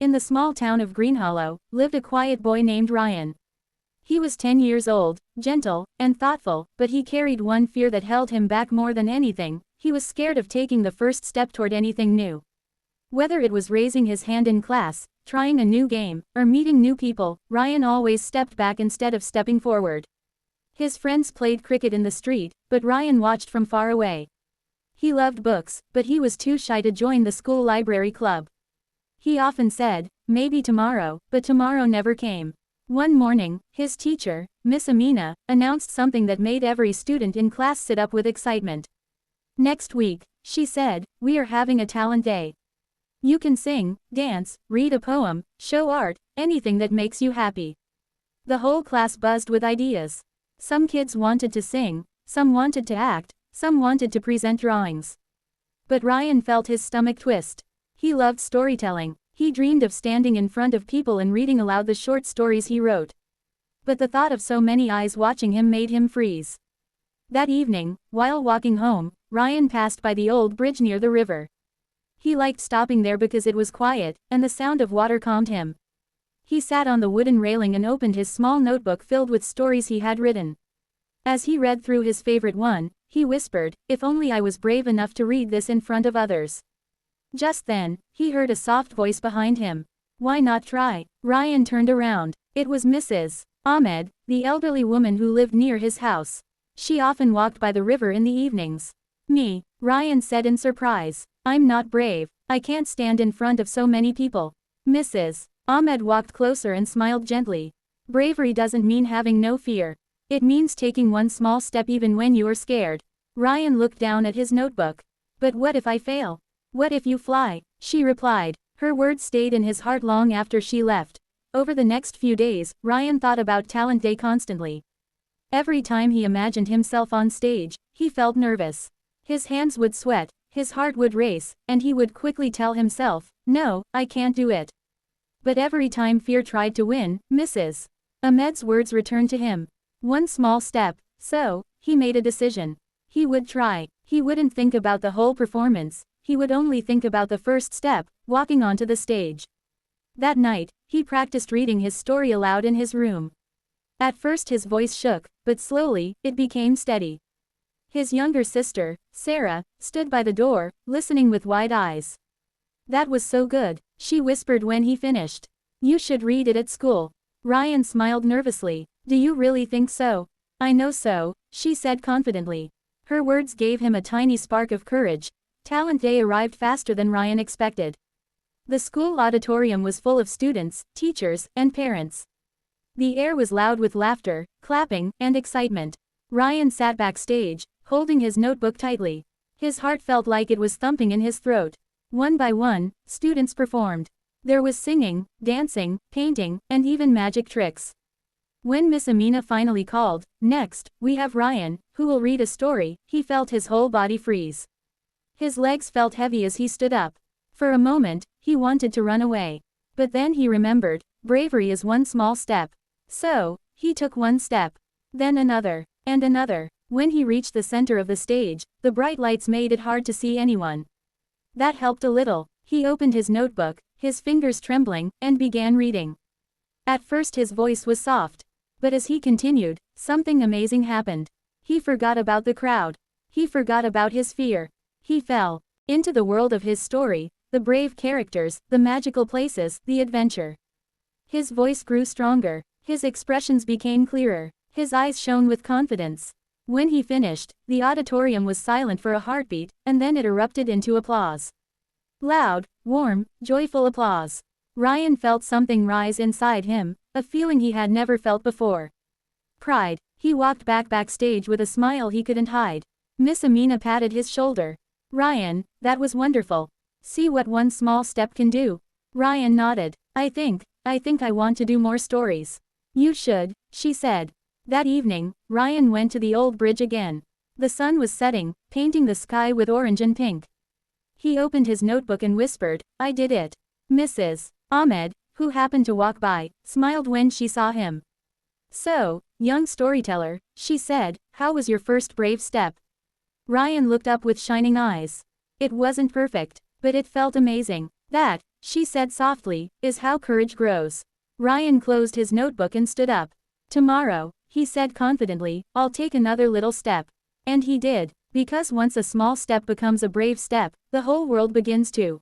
In the small town of Green Hollow, lived a quiet boy named Ryan. He was 10 years old, gentle, and thoughtful, but he carried one fear that held him back more than anything. He was scared of taking the first step toward anything new. Whether it was raising his hand in class, trying a new game, or meeting new people, Ryan always stepped back instead of stepping forward. His friends played cricket in the street, but Ryan watched from far away. He loved books, but he was too shy to join the school library club. He often said, maybe tomorrow, but tomorrow never came. One morning, his teacher, Miss Amina, announced something that made every student in class sit up with excitement. Next week, she said, we are having a talent day. You can sing, dance, read a poem, show art, anything that makes you happy. The whole class buzzed with ideas. Some kids wanted to sing, some wanted to act, some wanted to present drawings. But Ryan felt his stomach twist. He loved storytelling. He dreamed of standing in front of people and reading aloud the short stories he wrote. But the thought of so many eyes watching him made him freeze. That evening, while walking home, Ryan passed by the old bridge near the river. He liked stopping there because it was quiet, and the sound of water calmed him. He sat on the wooden railing and opened his small notebook filled with stories he had written. As he read through his favorite one, he whispered, if only I was brave enough to read this in front of others. Just then, he heard a soft voice behind him. Why not try? Ryan turned around. It was Mrs. Ahmed, the elderly woman who lived near his house. She often walked by the river in the evenings. Me, Ryan said in surprise. I'm not brave. I can't stand in front of so many people. Mrs. Ahmed walked closer and smiled gently. Bravery doesn't mean having no fear. It means taking one small step even when you're scared. Ryan looked down at his notebook. But what if I fail? What if you fly? She replied. Her words stayed in his heart long after she left. Over the next few days, Ryan thought about Talent Day constantly. Every time he imagined himself on stage, he felt nervous. His hands would sweat, his heart would race, and he would quickly tell himself, no, I can't do it. But every time fear tried to win, Mrs. Ahmed's words returned to him. One small step, so, he made a decision. He would try. He wouldn't think about the whole performance. He would only think about the first step, walking onto the stage. That night, he practiced reading his story aloud in his room. At first his voice shook, but slowly, it became steady. His younger sister, Sarah, stood by the door, listening with wide eyes. That was so good, she whispered when he finished. You should read it at school. Ryan smiled nervously. Do you really think so? I know so, she said confidently. Her words gave him a tiny spark of courage. Talent Day arrived faster than Ryan expected. The school auditorium was full of students, teachers, and parents. The air was loud with laughter, clapping, and excitement. Ryan sat backstage, holding his notebook tightly. His heart felt like it was thumping in his throat. One by one, students performed. There was singing, dancing, painting, and even magic tricks. When Miss Amina finally called, next, we have Ryan, who will read a story, he felt his whole body freeze. His legs felt heavy as he stood up. For a moment, he wanted to run away. But then he remembered, bravery is one small step. So, he took one step. Then another, and another. When he reached the center of the stage, the bright lights made it hard to see anyone. That helped a little. He opened his notebook, his fingers trembling, and began reading. At first his voice was soft. But as he continued, something amazing happened. He forgot about the crowd. He forgot about his fear. He fell into the world of his story, the brave characters, the magical places, the adventure. His voice grew stronger. His expressions became clearer. His eyes shone with confidence. When he finished, the auditorium was silent for a heartbeat, and then it erupted into applause. Loud, warm, joyful applause. Ryan felt something rise inside him, a feeling he had never felt before. Pride. He walked backstage with a smile he couldn't hide. Miss Amina patted his shoulder. Ryan, that was wonderful. See what one small step can do. Ryan nodded. I think I want to do more stories. You should, she said. That evening, Ryan went to the old bridge again. The sun was setting, painting the sky with orange and pink. He opened his notebook and whispered, I did it. Mrs. Ahmed, who happened to walk by, smiled when she saw him. So, young storyteller, she said, how was your first brave step? Ryan looked up with shining eyes. It wasn't perfect, but it felt amazing. That, she said softly, is how courage grows. Ryan closed his notebook and stood up. Tomorrow, he said confidently, I'll take another little step. And he did. Because once a small step becomes a brave step, the whole world begins to.